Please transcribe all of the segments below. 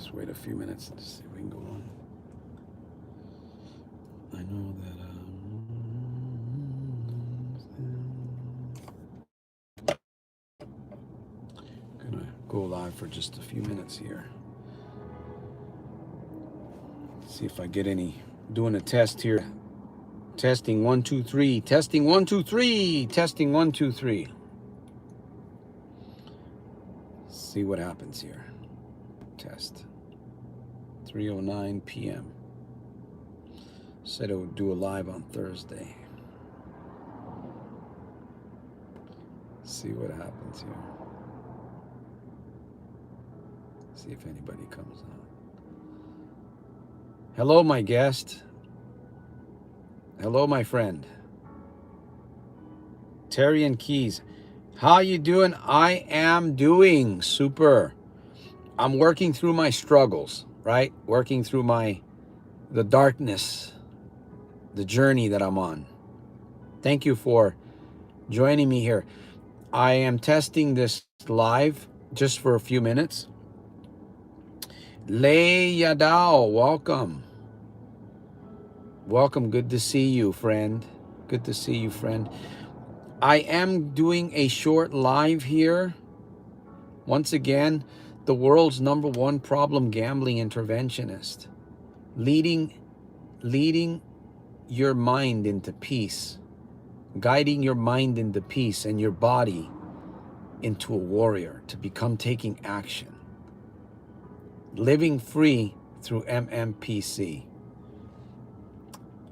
Let's wait a few minutes to see if we can go on. I know that gonna go live for just a few minutes here. See if I get any. Doing a test here. Testing 1 2 3. Testing 1 2 3. Testing 1 2 3. See what happens here. Test. 3:09 p.m. Said it would do a live on Thursday. See what happens here. See if anybody comes on. Hello, my guest. Hello, my friend. Terry and Keys. How you doing? I am doing super. I'm working through my struggles, right? Working through the darkness, the journey that I'm on. Thank you for joining me here. I am testing this live just for a few minutes. Lei Yadao, welcome. Welcome, good to see you, friend. Good to see you, friend. I am doing a short live here. Once again, the world's #1 problem gambling interventionist. Leading your mind into peace. Guiding your mind into peace and your body into a warrior to become taking action. Living free through MMPC.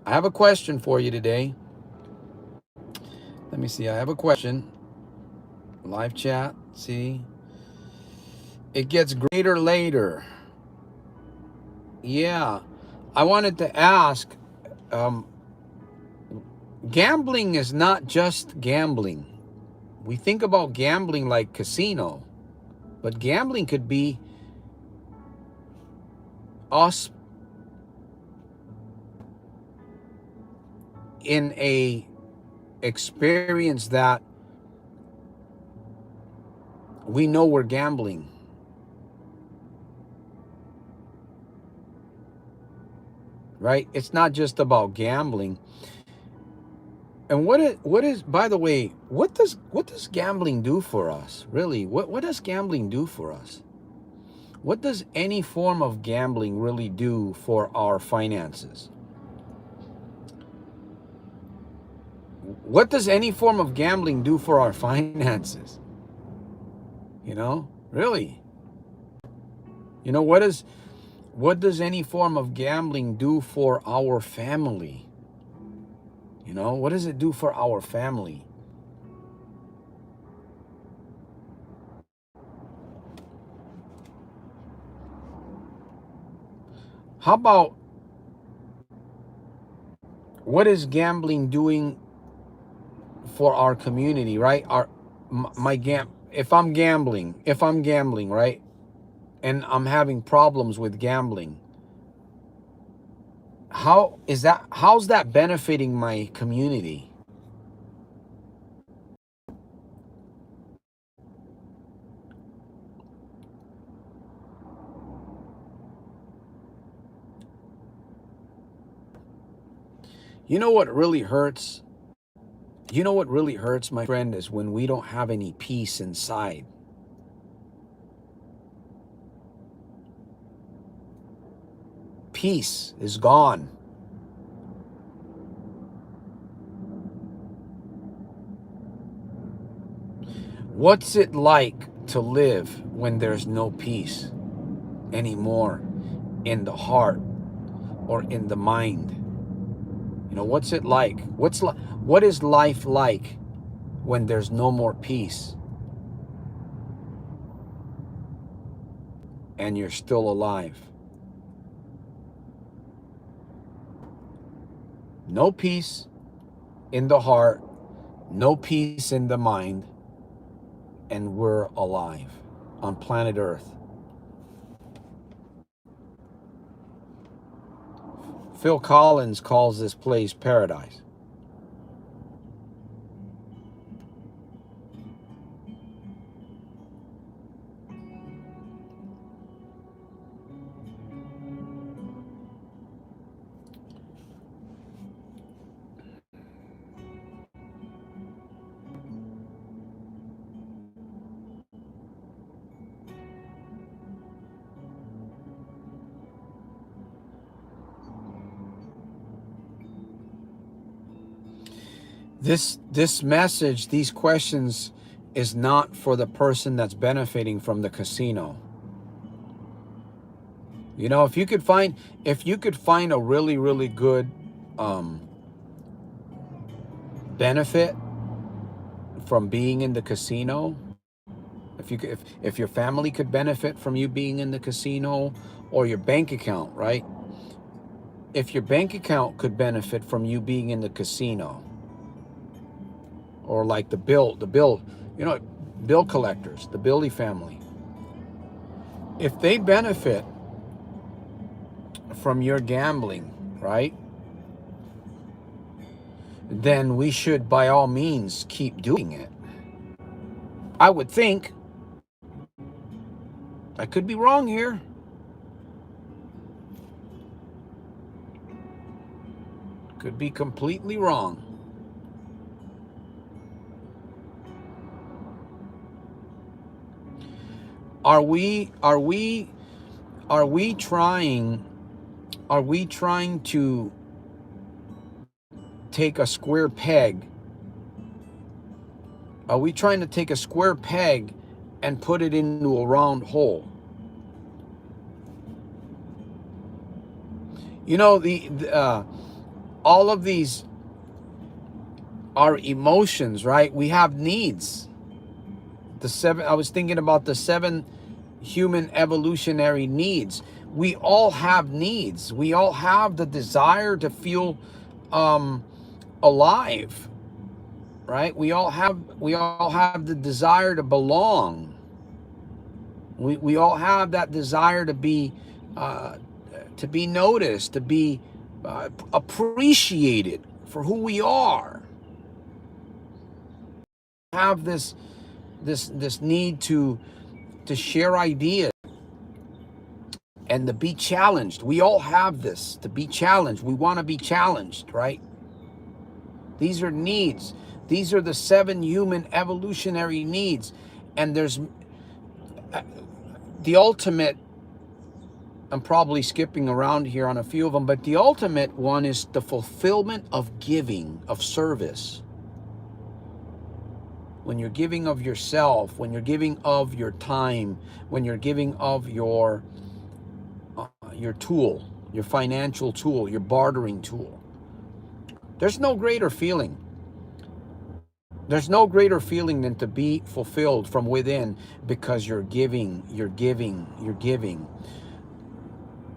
I have a question for you today. Let me see. I have a question. Live chat. See. It gets greater later. Yeah. I wanted to ask, gambling is not just gambling. We think about gambling like casino, but gambling could be us in a experience that we know we're gambling. Right? It's not just about gambling. And what is by the way, what does gambling do for us? Really? What does gambling do for us? What does any form of gambling really do for our finances? What does any form of gambling do for our finances? You know, really. You know, what does any form of gambling do for our family? You know, what does it do for our family? How about what is gambling doing for our community, right? If I'm gambling, right? And I'm having problems with gambling. How's that benefiting my community? You know what really hurts? You know what really hurts, my friend, is when we don't have any peace inside. Peace is gone. What's it like to live when there's no peace anymore in the heart or in the mind? You know, what's it like? What is life like when there's no more peace and you're still alive? No peace in the heart, no peace in the mind, and we're alive on planet Earth. Phil Collins calls this place paradise. This message, these questions, is not for the person that's benefiting from the casino. You know, if you could find a really, really good benefit from being in the casino, if your family could benefit from you being in the casino, or your bank account, right? If your bank account could benefit from you being in the casino, or like the bill, you know, bill collectors, the Billy family, if they benefit from your gambling, right, then we should by all means keep doing it. I would think. I could be wrong here. Could be completely wrong. Are we trying to take a square peg? Are we trying to take a square peg and put it into a round hole? You know, all of these are emotions, right? We have needs. I was thinking about the 7 human evolutionary needs. We all have needs. We all have the desire to feel alive, right? We all have the desire to belong. We all have that desire to be noticed, to be appreciated for who we are. Have this need to share ideas and to be challenged. We all have this, to be challenged. We want to be challenged, right? These are needs. These are the 7 human evolutionary needs. And there's the ultimate, I'm probably skipping around here on a few of them, but the ultimate one is the fulfillment of giving, of service. When you're giving of yourself, when you're giving of your time, when you're giving of your tool, your financial tool, your bartering tool. There's no greater feeling. There's no greater feeling than to be fulfilled from within, because you're giving.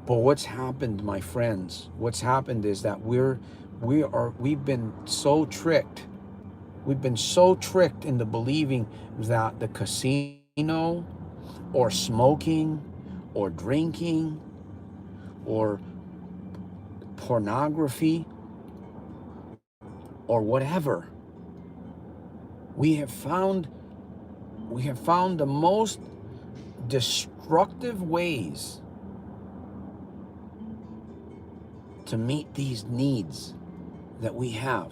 But what's happened, my friends, what's happened is that we've been so tricked. We've been so tricked into believing that the casino, or smoking, or drinking, or pornography, or whatever, we have found the most destructive ways to meet these needs that we have.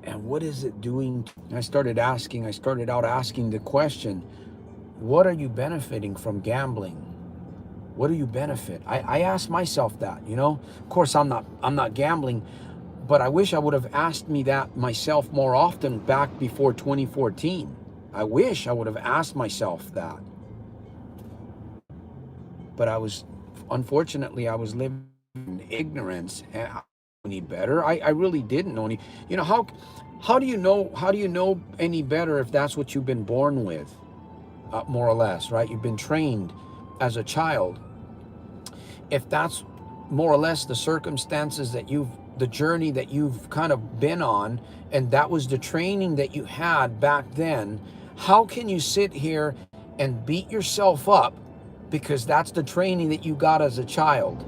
And what is it doing? I started out asking the question, what are you benefiting from gambling? What do you benefit? I asked myself that, you know. Of course, I'm not gambling, but I wish I would have asked me that myself more often back before 2014. I wish I would have asked myself that. But unfortunately, I was living in ignorance, and I didn't know any better. I really didn't know any. You know, how do you know any better if that's what you've been born with, more or less, right? You've been trained as a child. If that's more or less the circumstances the journey that you've kind of been on, and that was the training that you had back then, how can you sit here and beat yourself up because that's the training that you got as a child?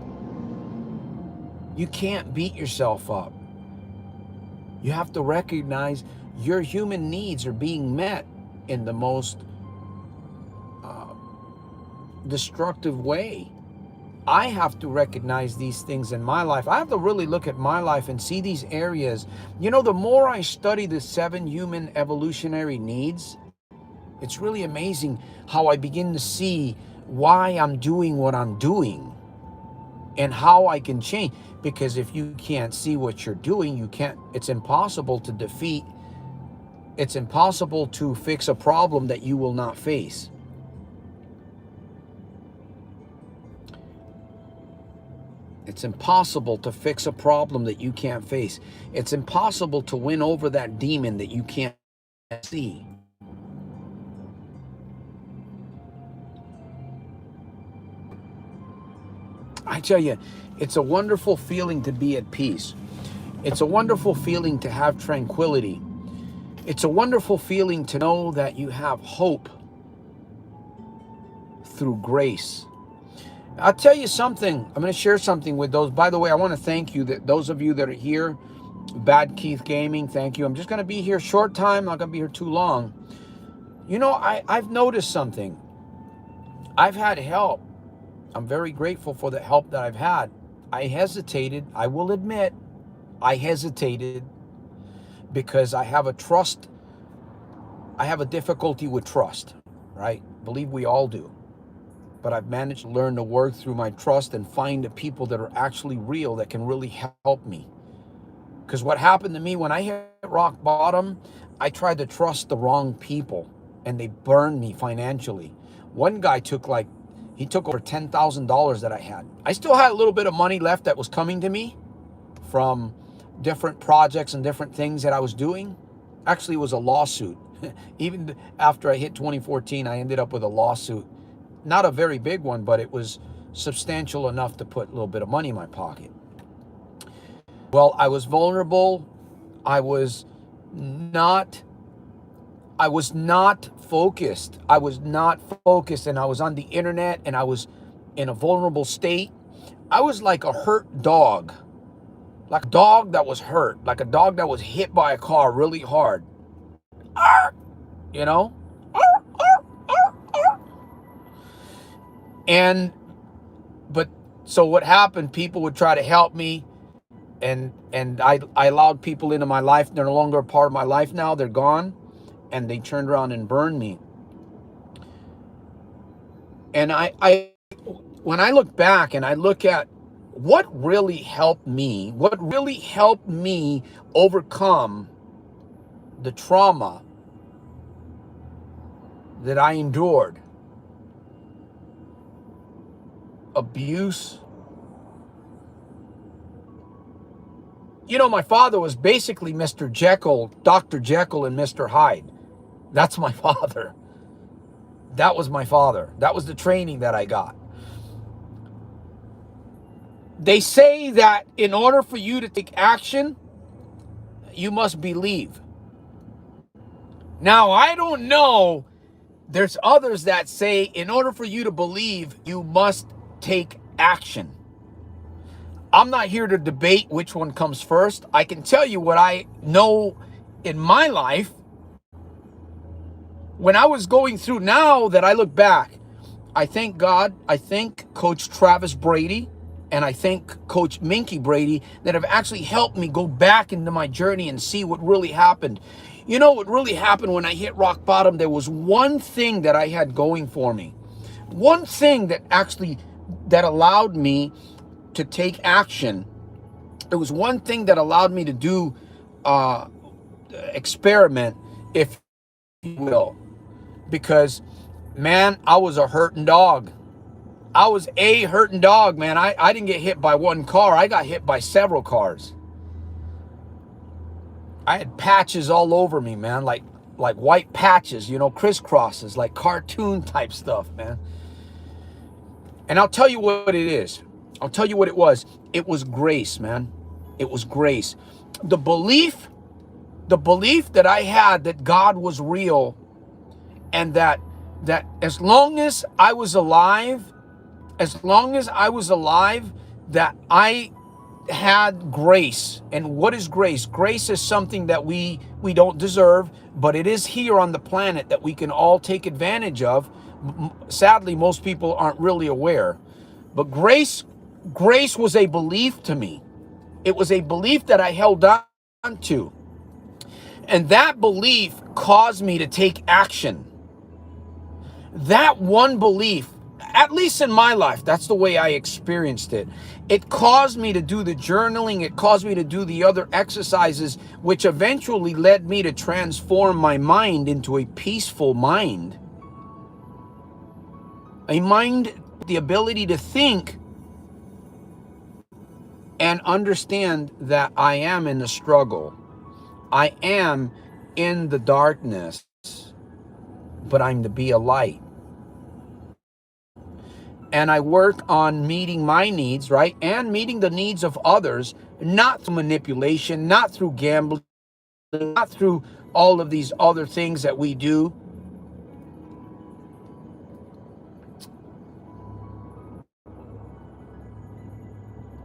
You can't beat yourself up. You have to recognize your human needs are being met in the most destructive way. I have to recognize these things in my life. I have to really look at my life and see these areas. You know, the more I study the 7 human evolutionary needs, it's really amazing how I begin to see why I'm doing what I'm doing. and how I can change. Because if you can't see what you're doing, you can't, it's impossible to defeat, it's impossible to fix a problem that you will not face. It's impossible to fix a problem that you can't face. It's impossible to win over that demon that you can't see. I tell you, it's a wonderful feeling to be at peace. It's a wonderful feeling to have tranquility. It's a wonderful feeling to know that you have hope through grace. I'll tell you something. I'm going to share something with those. By the way, I want to thank you, that those of you that are here. Bad Keith Gaming, thank you. I'm just going to be here short time. Not going to be here too long. You know, I've noticed something. I've had help. I'm very grateful for the help that I've had. I hesitated. I will admit, I hesitated because I have a difficulty with trust, right? I believe we all do. But I've managed to learn to work through my trust and find the people that are actually real, that can really help me. Because what happened to me when I hit rock bottom, I tried to trust the wrong people and they burned me financially. One guy took over $10,000 that I had. I still had a little bit of money left that was coming to me from different projects and different things that I was doing. Actually, it was a lawsuit. Even after I hit 2014, I ended up with a lawsuit. Not a very big one, but it was substantial enough to put a little bit of money in my pocket. Well, I was vulnerable. I was not focused. I was not focused, and I was on the internet, and I was in a vulnerable state. I was like a hurt dog, like a dog that was hurt, like a dog that was hit by a car really hard. You know? So what happened, people would try to help me, and I allowed people into my life. They're no longer a part of my life now. They're gone, and they turned around and burned me. And when I look back and I look at what really helped me overcome the trauma that I endured, abuse. You know, my father was basically Mr. Jekyll, Dr. Jekyll and Mr. Hyde. That's my father. That was my father. That was the training that I got. They say that in order for you to take action, you must believe. Now, I don't know. There's others that say in order for you to believe, you must take action. I'm not here to debate which one comes first. I can tell you what I know in my life. When I was going through, now that I look back, I thank God, I thank Coach Travis Brady, and I thank Coach Minky Brady that have actually helped me go back into my journey and see what really happened. You know what really happened when I hit rock bottom? There was one thing that I had going for me. One thing that allowed me to take action. There was one thing that allowed me to do experiment, if you will. Because, man, I was a hurting dog. I was a hurting dog, man. I didn't get hit by one car. I got hit by several cars. I had patches all over me, man, like white patches, you know, crisscrosses, like cartoon type stuff, man. And I'll tell you what it is. I'll tell you what it was. It was grace, man. It was grace. The belief that I had that God was real, and that as long as I was alive, that I had grace. And what is grace? Grace is something that we don't deserve, but it is here on the planet that we can all take advantage of. Sadly, most people aren't really aware. But grace was a belief to me. It was a belief that I held on to. And that belief caused me to take action. That one belief At least in my life, that's the way I experienced it. It caused me to do the journaling. It caused me to do the other exercises, which eventually led me to transform my mind into a peaceful mind. A mind, the ability to think and understand that I am in the struggle. I am in the darkness, but I'm to be a light. And I work on meeting my needs, right? And meeting the needs of others, not through manipulation, not through gambling, not through all of these other things that we do.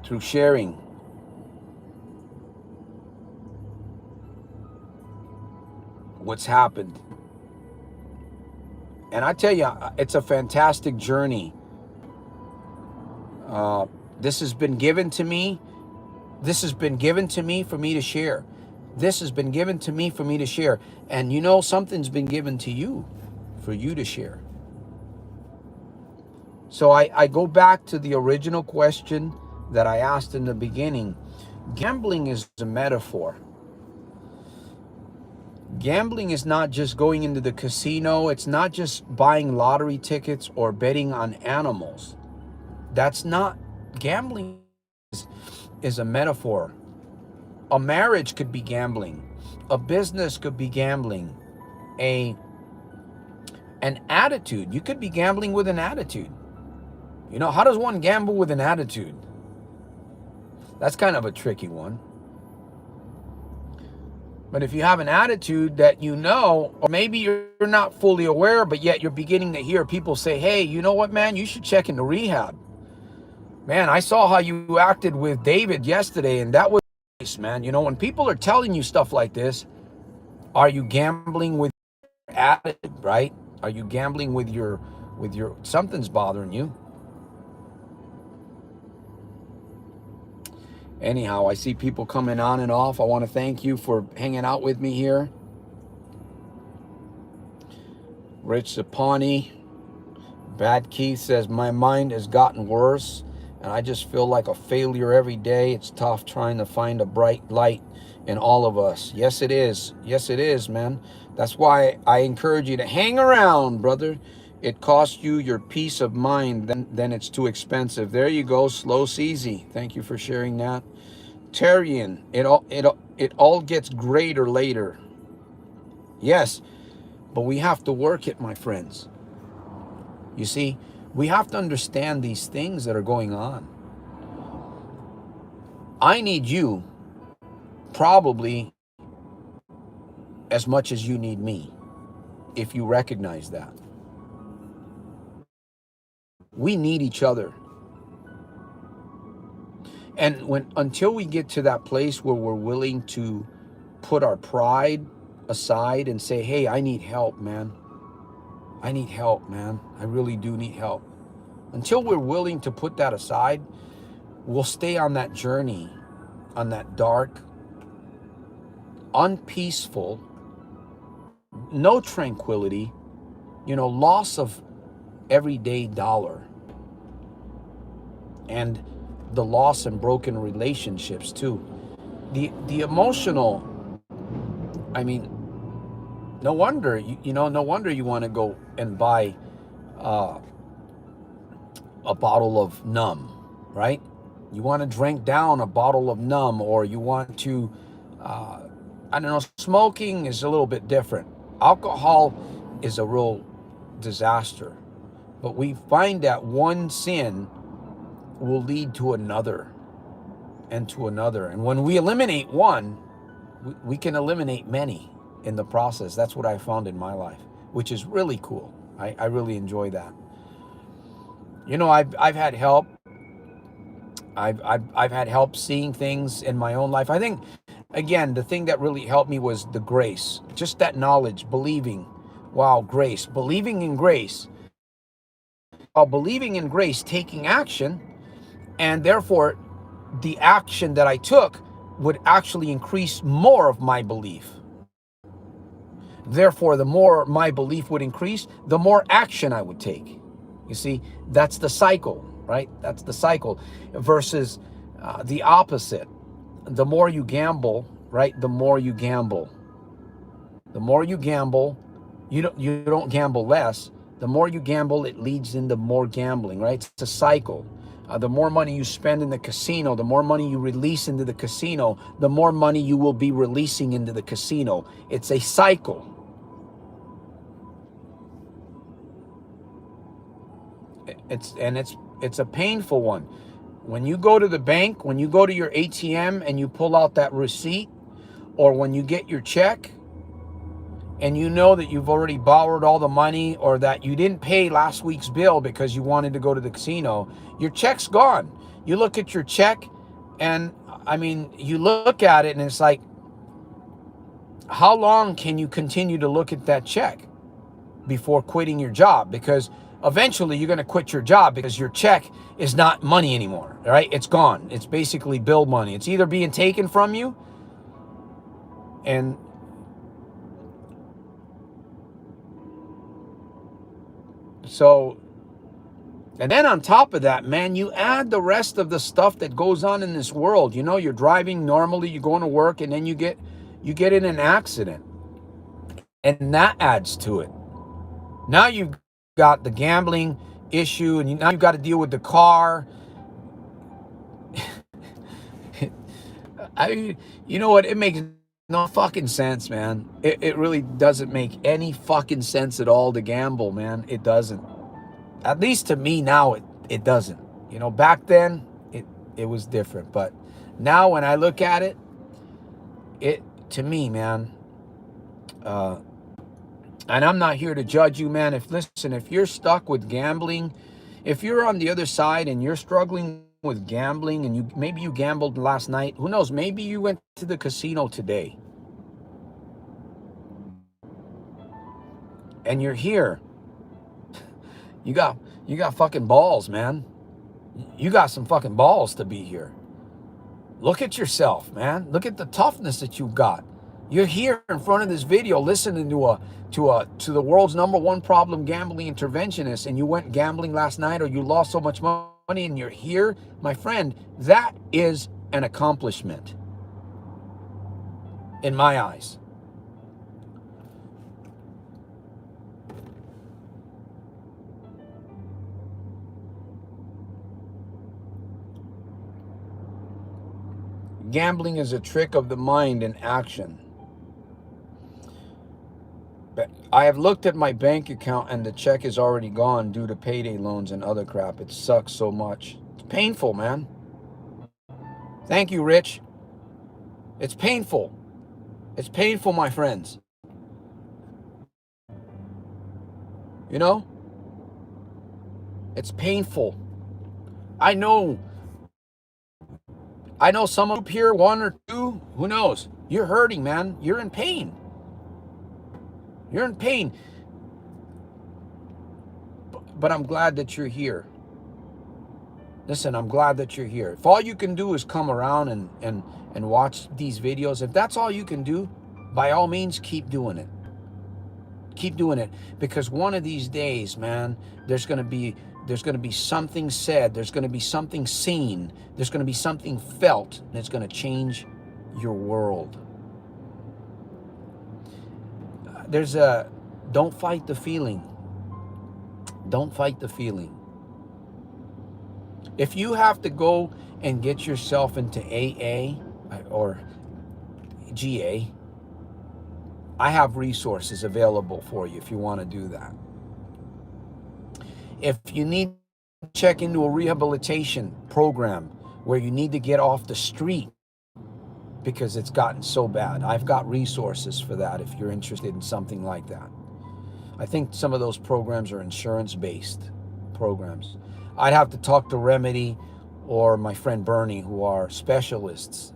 Through sharing. What's happened. And I tell you, it's a fantastic journey. This has been given to me. This has been given to me for me to share. This has been given to me for me to share. And you know, something's been given to you for you to share. So I go back to the original question that I asked in the beginning. Gambling is a metaphor. Gambling is not just going into the casino. It's not just buying lottery tickets or betting on animals. That's not, gambling is a metaphor. A marriage could be gambling. A business could be gambling. An attitude. You could be gambling with an attitude. You know, how does one gamble with an attitude? That's kind of a tricky one. But if you have an attitude that you know, or maybe you're not fully aware, but yet you're beginning to hear people say, hey, you know what, man, you should check into rehab. Man, I saw how you acted with David yesterday, and that was nice, man. You know, when people are telling you stuff like this, are you gambling with your attitude, right? Are you gambling with your, something's bothering you? Anyhow, I see people coming on and off. I want to thank you for hanging out with me here. Rich Sapani. Bad Keith says, my mind has gotten worse, and I just feel like a failure every day. It's tough trying to find a bright light in all of us. Yes, it is. Yes, it is, man. That's why I encourage you to hang around, brother. It costs you your peace of mind, then it's too expensive. There you go, Slow Seasy. Thank you for sharing that. Terrian, it all gets greater later. Yes, but we have to work it, my friends. You see, we have to understand these things that are going on. I need you probably as much as you need me, if you recognize that. We need each other. And until we get to that place where we're willing to put our pride aside and say, hey, I need help, man. I need help, man. I really do need help. Until we're willing to put that aside, we'll stay on that journey, on that dark, unpeaceful, no tranquility, loss of everyday dollar, and the loss and broken relationships too. The emotional, I mean, no wonder you want to go and buy a bottle of Numb, right? You want to drink down a bottle of Numb, or you want to, I don't know, smoking is a little bit different. Alcohol is a real disaster. But we find that one sin will lead to another and to another. And when we eliminate one, we can eliminate many in the process. That's what I found in my life, which is really cool. I really enjoy that. I've had help. I've had help seeing things in my own life. I think, again, the thing that really helped me was the grace, just that knowledge, believing. Wow, grace, believing in grace. While believing in grace, taking action, and therefore the action that I took would actually increase more of my belief. Therefore, the more my belief would increase, the more action I would take. You see, that's the cycle, right? That's the cycle versus the opposite. The more you gamble, right? The more you gamble. The more you gamble, you don't gamble less. The more you gamble, it leads into more gambling, right? It's a cycle. The more money you spend in the casino, the more money you release into the casino, the more money you will be releasing into the casino. It's a cycle. It's a painful one. When you go to the bank, when you go to your ATM and you pull out that receipt, or when you get your check and you know that you've already borrowed all the money, or that you didn't pay last week's bill because you wanted to go to the casino, your check's gone. You look at your check and I mean, you look at it and it's like, how long can you continue to look at that check before quitting your job? Because eventually you're going to quit your job because your check is not money anymore, right? It's gone. It's basically bill money. It's either being taken from you, and so, and then on top of that, man, you add the rest of the stuff that goes on in this world. You know, you're driving normally, you're going to work, and then you get in an accident, and that adds to it. Now you've got the gambling issue, and now you've got to deal with the car. You know what? It makes no fucking sense, man. It really doesn't make any fucking sense at all to gamble, man. It doesn't. At least to me now, it doesn't. You know, back then it was different, but now when I look at it, to me, man. And I'm not here to judge you, man. If you're stuck with gambling, if you're on the other side and you're struggling with gambling, and maybe you gambled last night, who knows? Maybe you went to the casino today, and you're here. You got fucking balls, man. You got some fucking balls to be here. Look at yourself, man. Look at the toughness that you've got. You're here in front of this video listening to the world's #1 problem gambling interventionist, and you went gambling last night, or you lost so much money and you're here, my friend. That is an accomplishment in my eyes. Gambling is a trick of the mind in action. But I have looked at my bank account and the check is already gone due to payday loans and other crap. It sucks so much. It's painful, man. Thank you, Rich. It's painful. It's painful, my friends. You know? It's painful. I know some of you here, one or two, who knows? You're hurting, man. You're in pain. You're in pain. But I'm glad that you're here. Listen, I'm glad that you're here. If all you can do is come around and watch these videos, if that's all you can do, by all means, keep doing it. Keep doing it. Because one of these days, man, there's going to be something said, there's going to be something seen, there's going to be something felt, and it's going to change your world. Don't fight the feeling. Don't fight the feeling. If you have to go and get yourself into AA or GA, I have resources available for you if you want to do that. If you need to check into a rehabilitation program where you need to get off the street because it's gotten so bad, I've got resources for that if you're interested in something like that. I think some of those programs are insurance-based programs. I'd have to talk to Remedy or my friend Bernie, who are specialists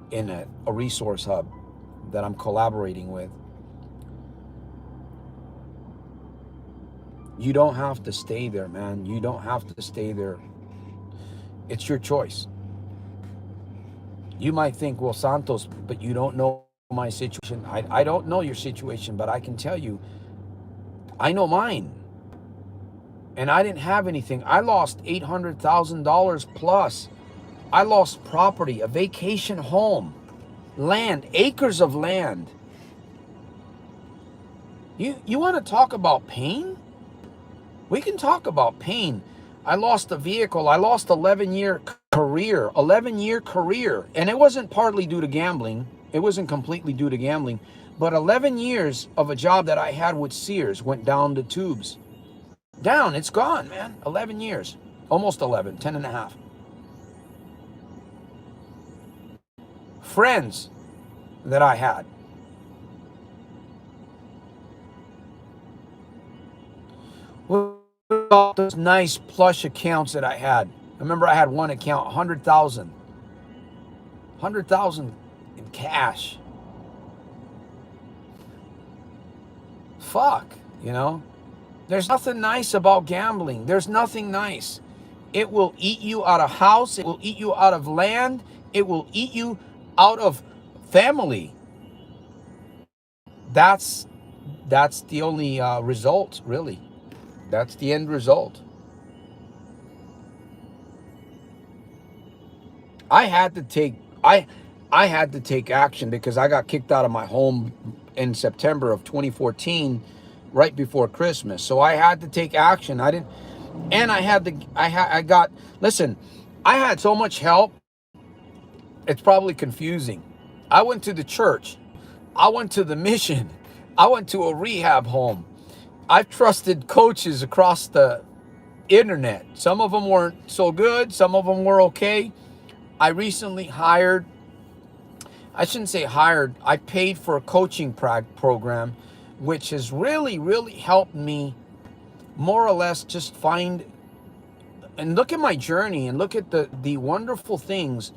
in a resource hub that I'm collaborating with. You don't have to stay there, man. You don't have to stay there. It's your choice. You might think, well, Santos, but you don't know my situation. I don't know your situation, but I can tell you, I know mine. And I didn't have anything. I lost $800,000 plus. I lost property, a vacation home, land, acres of land. You want to talk about pain? We can talk about pain. I lost a vehicle. I lost 11-year career, 11-year career. And it wasn't partly due to gambling. It wasn't completely due to gambling. But 11 years of a job that I had with Sears went down the tubes. Down, it's gone, man. 11 years. Almost 11, 10 and a half. Friends that I had. What about those nice plush accounts that I had? I remember I had one account, 100,000. 100,000 in cash. Fuck, you know? There's nothing nice about gambling. There's nothing nice. It will eat you out of house. It will eat you out of land. It will eat you out of family. That's the only result, really. That's the end result. I had to take action because I got kicked out of my home in September of 2014, right before Christmas. So I had to take action. Listen, I had so much help. It's probably confusing. I went to the church. I went to the mission. I went to a rehab home. I've trusted coaches across the internet. Some of them weren't so good. Some of them were okay. I recently I paid for a coaching program, which has really, really helped me more or less just find and look at my journey and look at the wonderful things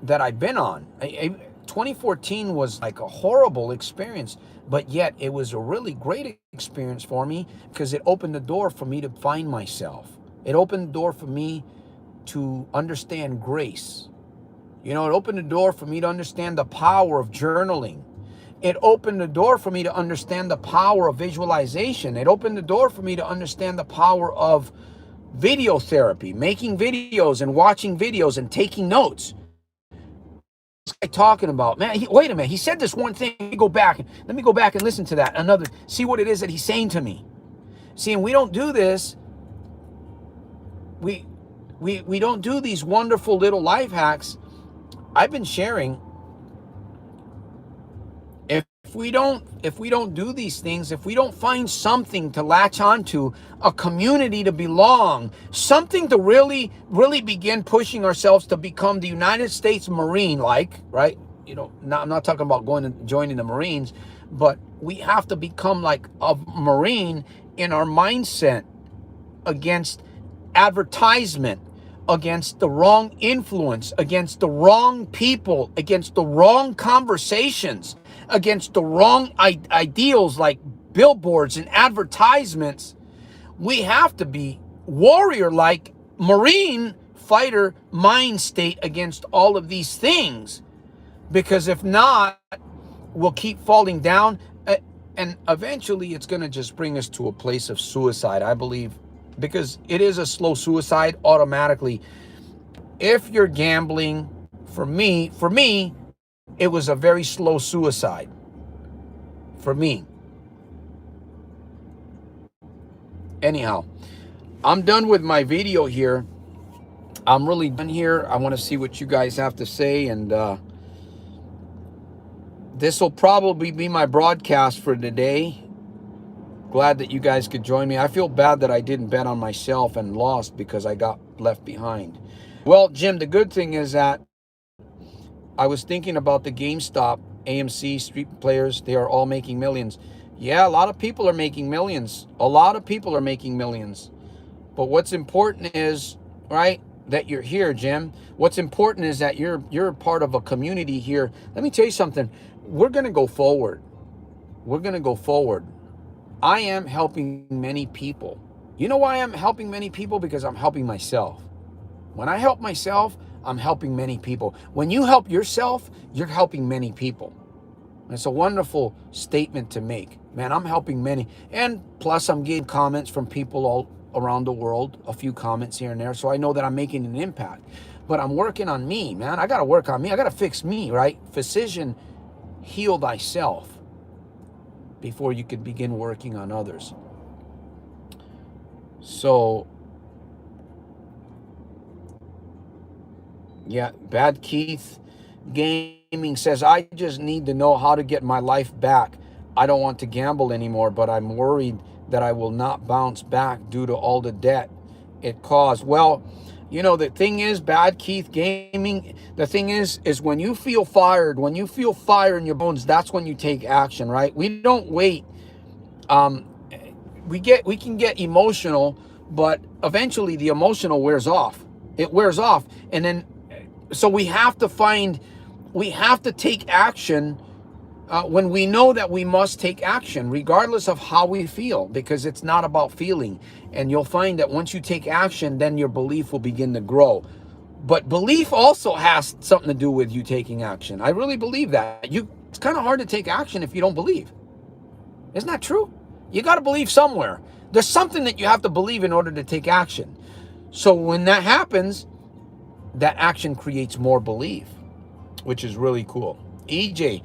that I've been on. 2014 was like a horrible experience, but yet it was a really great experience for me because it opened the door for me to find myself. It opened the door for me to understand grace. You know, it opened the door for me to understand the power of journaling. It opened the door for me to understand the power of visualization. It opened the door for me to understand the power of video therapy, making videos and watching videos and taking notes. This guy talking about, man, wait a minute, he said this one thing. Let me go back and listen to that. See what it is that he's saying to me. See, and we don't do this. We don't do these wonderful little life hacks I've been sharing. If we don't do these things, if we don't find something to latch onto, a community to belong, something to really, really begin pushing ourselves to become the United States Marine, right? You know, I'm not talking about joining the Marines, but we have to become like a Marine in our mindset against advertisement, against the wrong influence, against the wrong people, against the wrong conversations, against the wrong ideals like billboards and advertisements. We have to be warrior-like Marine fighter mind state against all of these things, because if not, we'll keep falling down, and eventually it's going to just bring us to a place of suicide, I believe, because it is a slow suicide automatically. If you're gambling, for me, it was a very slow suicide for me. Anyhow, I'm done with my video here. I'm really done here. I want to see what you guys have to say, and this will probably be my broadcast for today. Glad that you guys could join me. I feel bad that I didn't bet on myself and lost because I got left behind. Well, Jim, the good thing is that I was thinking about the GameStop, AMC, street players. They are all making millions. Yeah, a lot of people are making millions. A lot of people are making millions. But what's important is, right, that you're here, Jim. What's important is that you're part of a community here. Let me tell you something. We're going to go forward. We're going to go forward. I am helping many people. You know why I'm helping many people? Because I'm helping myself. When I help myself, I'm helping many people. When you help yourself, you're helping many people. It's a wonderful statement to make. Man, I'm helping many. And plus, I'm getting comments from people around the world, a few comments here and there, so I know that I'm making an impact. But I'm working on me, man. I got to work on me. I got to fix me, right? Physician, heal thyself before you can begin working on others. So, yeah, Bad Keith Gaming says, I just need to know how to get my life back. I don't want to gamble anymore, but I'm worried that I will not bounce back due to all the debt it caused. Well, you know, the thing is, Bad Keith Gaming, the thing is when you feel fired, when you feel fire in your bones, that's when you take action, right? We don't wait. We can get emotional, but eventually the emotional wears off. It wears off. And then, so we have to take action when we know that we must take action, regardless of how we feel, because it's not about feeling. And you'll find that once you take action, then your belief will begin to grow. But belief also has something to do with you taking action. I really believe that. It's kind of hard to take action if you don't believe. Isn't that true? You got to believe somewhere. There's something that you have to believe in order to take action. So when that happens, that action creates more belief, which is really cool. EJ,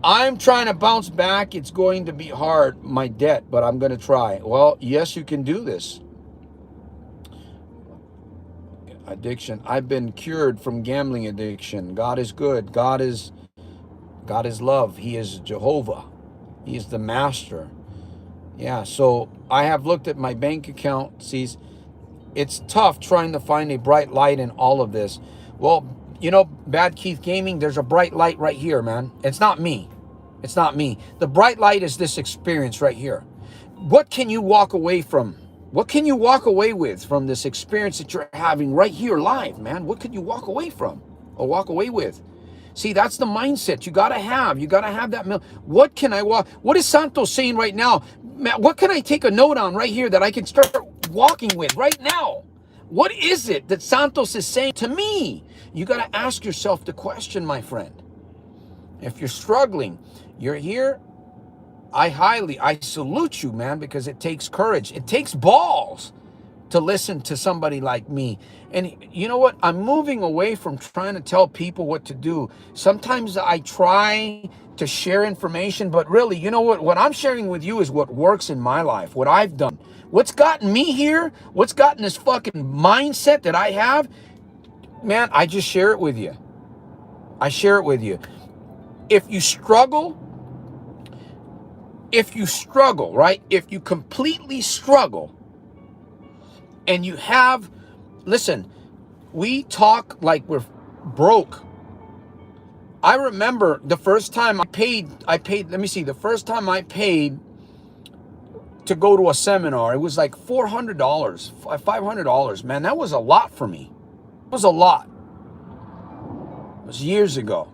I'm trying to bounce back. It's going to be hard, my debt, but I'm going to try. Well, yes, you can do this. Addiction. I've been cured from gambling addiction. God is good. God is love. He is Jehovah. He is the master. Yeah, so I have looked at my bank account. See, it's tough trying to find a bright light in all of this. Well, you know, Bad Keith Gaming, there's a bright light right here, man. It's not me. It's not me. The bright light is this experience right here. What can you walk away from? What can you walk away with from this experience that you're having right here live, man? What could you walk away from or walk away with? See, that's the mindset you got to have. You got to have that. What can I walk? What is Santos saying right now? What can I take a note on right here that I can start walking with right now? What is it that Santos is saying to me? You got to ask yourself the question, my friend. If you're struggling, you're here, I salute you, man, because it takes courage. It takes balls to listen to somebody like me. And you know what? I'm moving away from trying to tell people what to do. Sometimes I try to share information, but really, you know what? What I'm sharing with you is what works in my life, what I've done. What's gotten me here, what's gotten this fucking mindset that I have, man, I just share it with you. I share it with you. If you struggle, right? If you completely struggle and you have, listen, we talk like we're broke. I remember the first time I paid, let me see, the first time I paid to go to a seminar, it was like $400, $500. Man, that was a lot for me. It was a lot. It was years ago.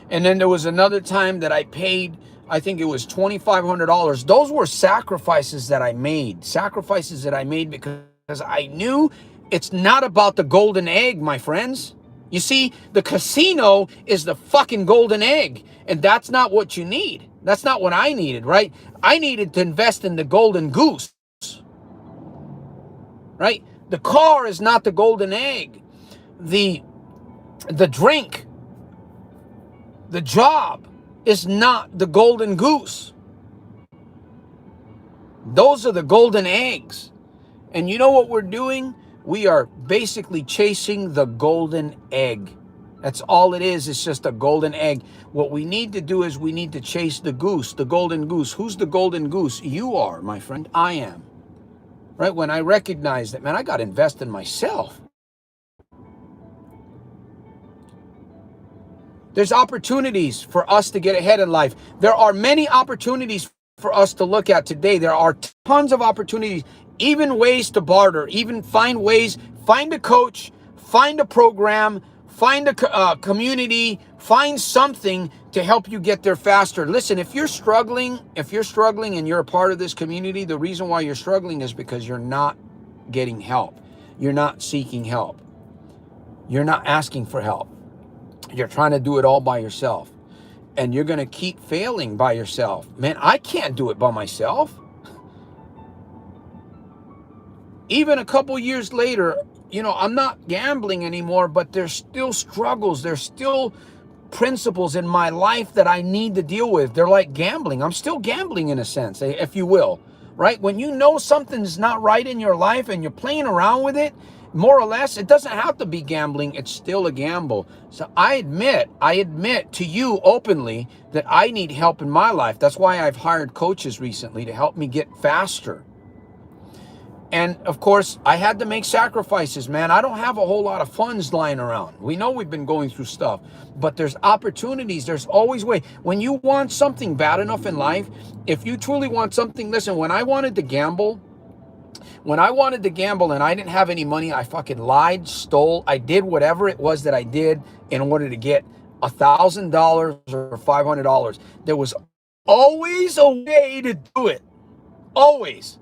And then there was another time that I paid, I think it was $2,500. Those were sacrifices that I made. Sacrifices that I made because I knew it's not about the golden egg, my friends. You see, the casino is the fucking golden egg. And that's not what you need. That's not what I needed, right? I needed to invest in the golden goose. Right? The car is not the golden egg. The drink, the job is not the golden goose. Those are the golden eggs. And you know what we're doing? We are basically chasing the golden egg. That's all it is. It's just a golden egg. What we need to do is we need to chase the goose, the golden goose. Who's the golden goose? You are, my friend. I am. Right? When I recognize that, man, I got to invest in myself. There's opportunities for us to get ahead in life. There are many opportunities for us to look at today. There are tons of opportunities, even ways to barter, even find ways, find a coach, find a program, find a community, find something to help you get there faster. Listen, if you're struggling and you're a part of this community, the reason why you're struggling is because you're not getting help. You're not seeking help. You're not asking for help. You're trying to do it all by yourself. And you're going to keep failing by yourself. Man, I can't do it by myself. even a couple years later, you know, I'm not gambling anymore, but there's still struggles. There's still principles in my life that I need to deal with. They're like gambling. I'm still gambling in a sense, if you will, right? When you know something's not right in your life and you're playing around with it, more or less, it doesn't have to be gambling. It's still a gamble. So I admit to you openly that I need help in my life. That's why I've hired coaches recently to help me get faster. And of course, I had to make sacrifices, man. I don't have a whole lot of funds lying around. We know we've been going through stuff, but there's opportunities. There's always way. When you want something bad enough in life, if you truly want something, listen, when I wanted to gamble and I didn't have any money, I fucking lied, stole, I did whatever it was that I did in order to get $1,000 or $500. There was always a way to do it. Always.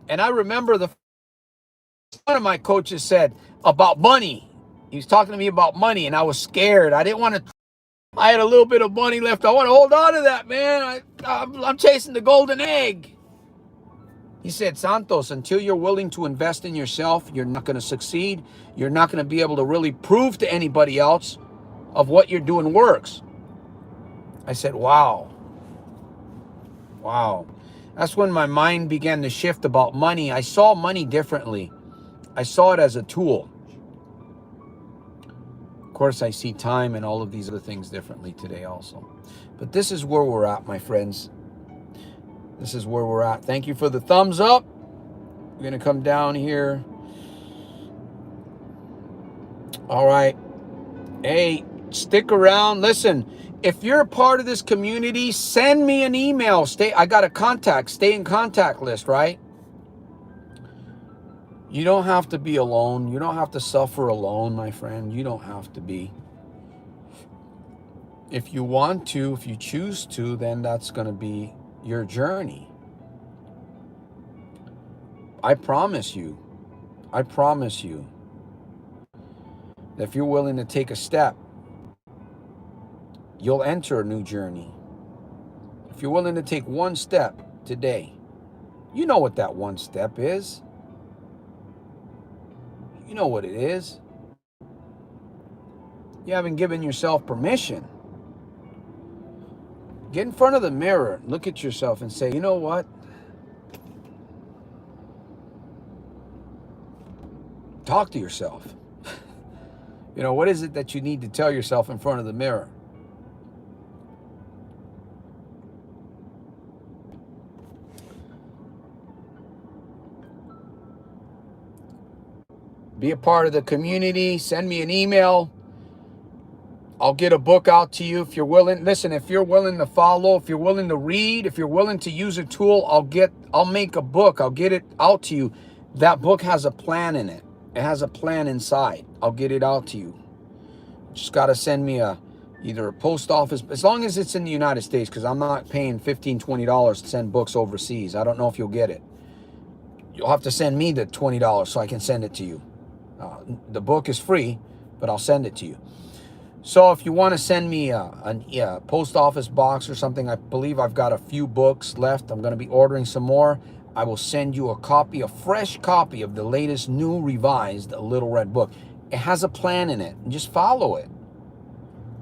And I remember one of my coaches said about money. He was talking to me about money, and I was scared. I didn't want to. I had a little bit of money left. I want to hold on to that, man. I'm chasing the golden egg. He said, Santos, until you're willing to invest in yourself, you're not going to succeed. You're not going to be able to really prove to anybody else of what you're doing works. I said, wow. Wow. That's when my mind began to shift about money. I saw money differently. I saw it as a tool. Of course, I see time and all of these other things differently today also. But this is where we're at, my friends. This is where we're at. Thank you for the thumbs up. We're going to come down here. All right. Hey, stick around. Listen, if you're a part of this community, send me an email. I got a stay in contact list, right? You don't have to be alone. You don't have to suffer alone, my friend. You don't have to be. If you want to, if you choose to, then that's going to be your journey. I promise you that if you're willing to take a step, you'll enter a new journey. If you're willing to take one step today, you know what that one step is. You know what it is. You haven't given yourself permission. Get in front of the mirror, look at yourself and say, you know what? Talk to yourself. You know, what is it that you need to tell yourself in front of the mirror? Be a part of the community. Send me an email. I'll get a book out to you if you're willing. Listen, if you're willing to follow, if you're willing to read, if you're willing to use a tool, I'll make a book. I'll get it out to you. That book has a plan in it. It has a plan inside. I'll get it out to you. Just got to send me either a post office, as long as it's in the United States, because I'm not paying $15, $20 to send books overseas. I don't know if you'll get it. You'll have to send me the $20 so I can send it to you. The book is free, but I'll send it to you. So if you want to send me a post office box or something, I believe I've got a few books left. I'm going to be ordering some more. I will send you a fresh copy of the latest new revised Little Red Book. It has a plan in it, and just follow it.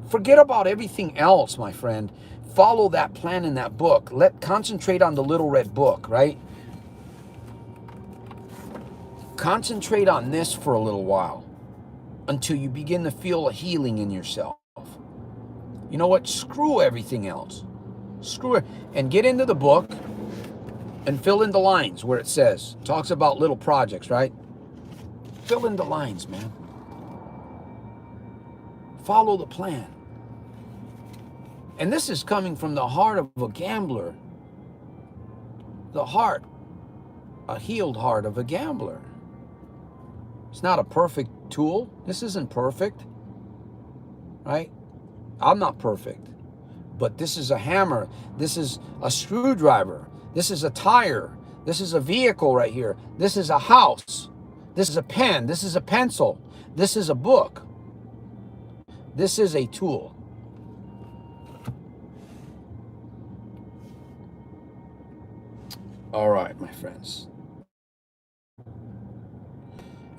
Forget about everything else, my friend. Follow that plan in that book. Concentrate on the Little Red Book, right? Concentrate on this for a little while until you begin to feel a healing in yourself. You know what? Screw everything else. Screw it. And get into the book and fill in the lines where it talks about little projects, right? Fill in the lines, man. Follow the plan. And this is coming from the heart of a gambler. A healed heart of a gambler. It's not a perfect tool. This isn't perfect, right? I'm not perfect, but this is a hammer. This is a screwdriver. This is a tire. This is a vehicle right here. This is a house. This is a pen. This is a pencil. This is a book. This is a tool. All right, my friends.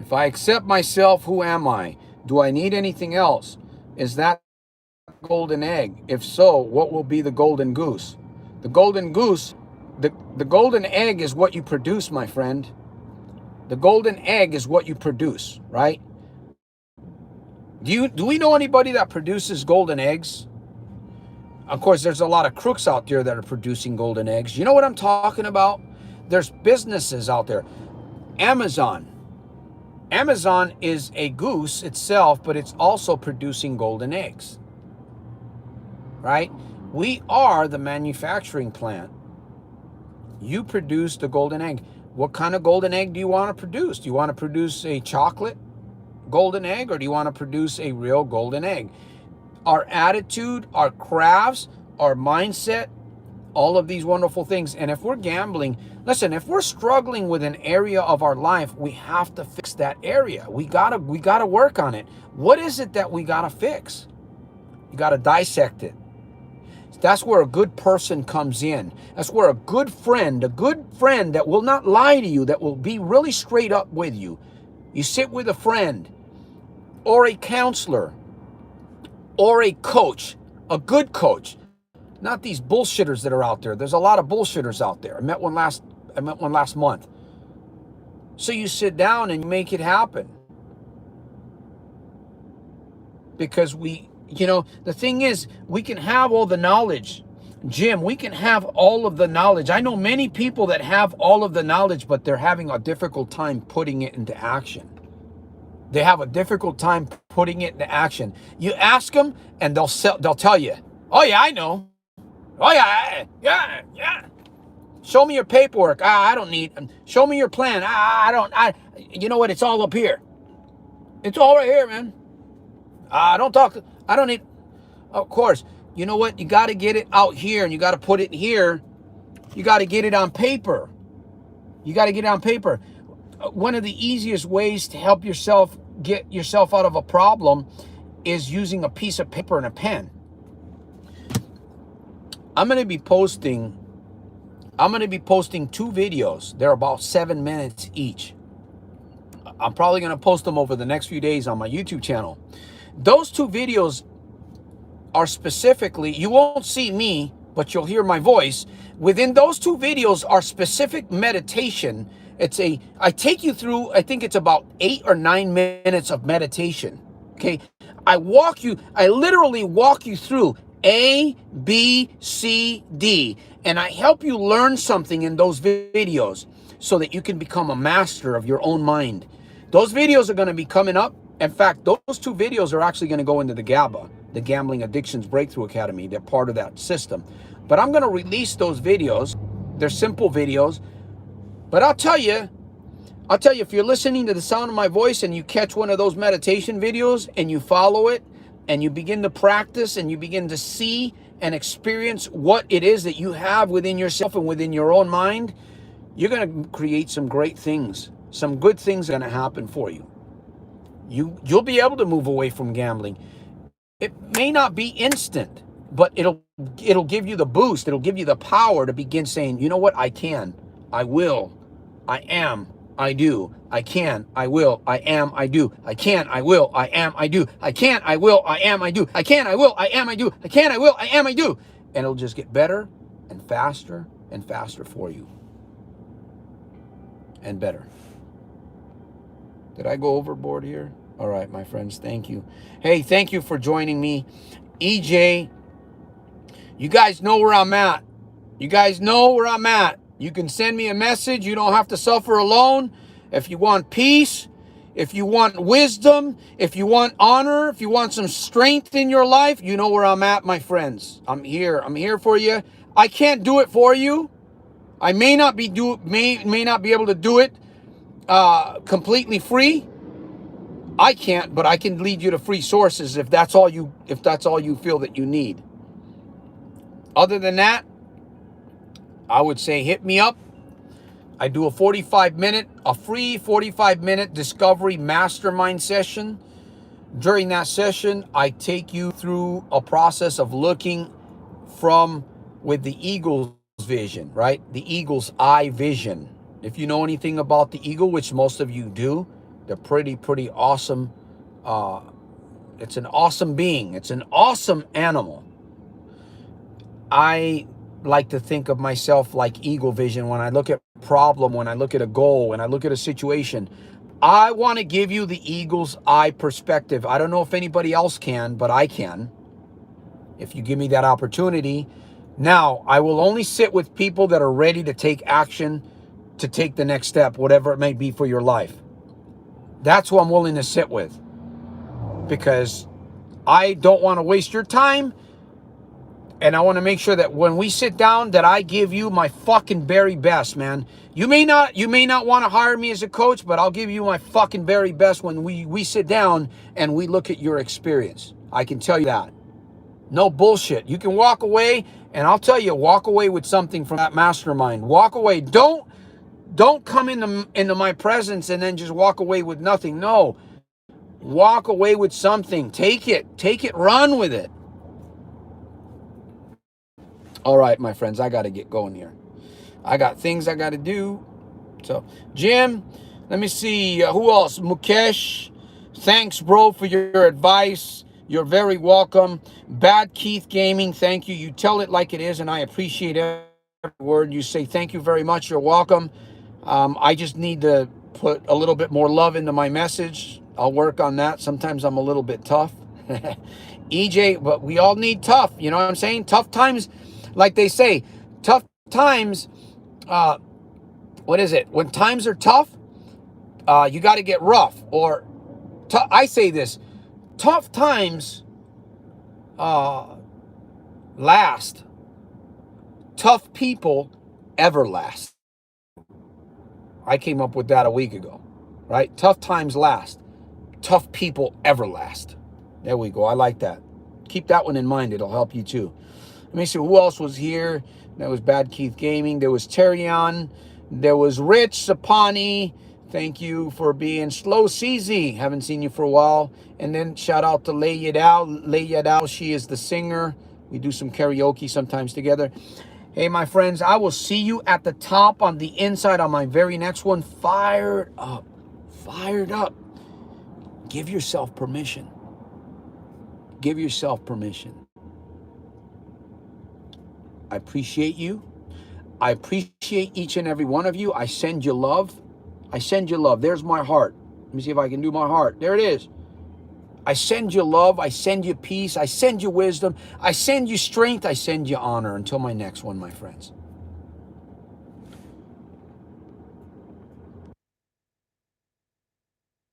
If I accept myself, who am I? Do I need anything else? Is that golden egg? If so, what will be the golden goose? The golden goose, the golden egg is what you produce, my friend. The golden egg is what you produce, right? Do we know anybody that produces golden eggs? Of course, there's a lot of crooks out there that are producing golden eggs. You know what I'm talking about? There's businesses out there. Amazon. Amazon is a goose itself, but it's also producing golden eggs, right? We are the manufacturing plant. You produce the golden egg. What kind of golden egg do you want to produce? Do you want to produce a chocolate golden egg, or do you want to produce a real golden egg? Our attitude, our crafts, our mindset, all of these wonderful things. And if we're gambling, listen, if we're struggling with an area of our life, we have to fix that area. We gotta work on it. What is it that we gotta fix? You gotta dissect it. That's where a good person comes in. That's where a good friend that will not lie to you, that will be really straight up with you. You sit with a friend or a counselor or a coach, a good coach, not these bullshitters that are out there. There's a lot of bullshitters out there. I met one last month. So you sit down and you make it happen. Because the thing is, we can have all the knowledge. Jim, we can have all of the knowledge. I know many people that have all of the knowledge, but they're having a difficult time putting it into action. They have a difficult time putting it into action. You ask them and they'll tell you, oh yeah, I know. Oh yeah. Show me your paperwork. I don't need. Show me your plan. You know what? It's all up here. It's all right here, man. Don't talk. I don't need. Of course. You know what? You got to get it out here, and you got to put it here. You got to get it on paper. You got to get it on paper. One of the easiest ways to help yourself get yourself out of a problem is using a piece of paper and a pen. I'm going to be posting 2 videos. They're about 7 minutes each. I'm probably going to post them over the next few days on my YouTube channel. Those 2 videos are specifically, you won't see me, but you'll hear my voice. Within those 2 videos are specific meditation. I take you through, I think it's about 8 or 9 minutes of meditation. Okay. I literally walk you through A, B, C, D, and I help you learn something in those videos so that you can become a master of your own mind. Those videos are going to be coming up. In fact, those 2 videos are actually going to go into the GABA, the Gambling Addictions Breakthrough Academy. They're part of that system. But I'm going to release those videos. They're simple videos. But I'll tell you, if you're listening to the sound of my voice and you catch one of those meditation videos and you follow it and you begin to practice and you begin to see and experience what it is that you have within yourself and within your own mind, you're going to create some great things. Some good things are going to happen for you. You'll be able to move away from gambling. It may not be instant, but it'll give you the boost. It'll give you the power to begin saying, you know what? I can, I will, I am, I do, I can, I will, I am, I do, I can, I will, I am, I do, I can, I will, I am, I do, I can, I will, I am, I do, I can, I will, I am, I do. And it'll just get better and faster for you. And better. Did I go overboard here? All right, my friends, thank you. Hey, thank you for joining me. EJ, you guys know where I'm at. You guys know where I'm at. You can send me a message. You don't have to suffer alone. If you want peace, if you want wisdom, if you want honor, if you want some strength in your life, you know where I'm at, my friends. I'm here. I'm here for you. I can't do it for you. I may not be able to do it completely free. I can't, but I can lead you to free sources if that's all you feel that you need. Other than that, I would say hit me up. I do a free 45-minute discovery mastermind session. During that session, I take you through a process of looking with the eagle's vision, right? The eagle's eye vision. If you know anything about the eagle, which most of you do, They're pretty awesome. It's an awesome being. It's an awesome animal. I like to think of myself like eagle vision. When I look at a problem, when I look at a goal, when I look at a situation, I want to give you the eagle's eye perspective. I don't know if anybody else can, but I can, if you give me that opportunity. Now, I will only sit with people that are ready to take action, to take the next step, whatever it may be for your life. That's who I'm willing to sit with, because I don't want to waste your time. And I want to make sure that when we sit down, that I give you my fucking very best, man. You may not want to hire me as a coach, but I'll give you my fucking very best when we sit down and we look at your experience. I can tell you that. No bullshit. You can walk away, and I'll tell you, walk away with something from that mastermind. Walk away. Don't come into my presence and then just walk away with nothing. No. Walk away with something. Take it, run with it. All right, my friends, I got to get going here. I got things I got to do. So, Jim, let me see. Who else? Mukesh, thanks, bro, for your advice. You're very welcome. Bad Keith Gaming, thank you. You tell it like it is, and I appreciate every word you say. Thank you very much. You're welcome. I just need to put a little bit more love into my message. I'll work on that. Sometimes I'm a little bit tough. EJ, but we all need tough. You know what I'm saying? Tough times. Like they say, tough times, what is it? When times are tough, you got to get rough. Or I say this, tough times last. Tough people ever last. I came up with that a week ago, right? Tough times last. Tough people ever last. There we go. I like that. Keep that one in mind. It'll help you too. Let me see who else was here. That was Bad Keith Gaming. There was Terrion. There was Rich Sapani. Thank you for being Slow CZ. Haven't seen you for a while. And then shout out to Lei Yadao. Lei Yadao, she is the singer. We do some karaoke sometimes together. Hey, my friends, I will see you at the top on the inside on my very next one. Fired up. Fired up. Give yourself permission. Give yourself permission. I appreciate you. I appreciate each and every one of you. I send you love. I send you love. There's my heart. Let me see if I can do my heart. There it is. I send you love. I send you peace. I send you wisdom. I send you strength. I send you honor. Until my next one, my friends.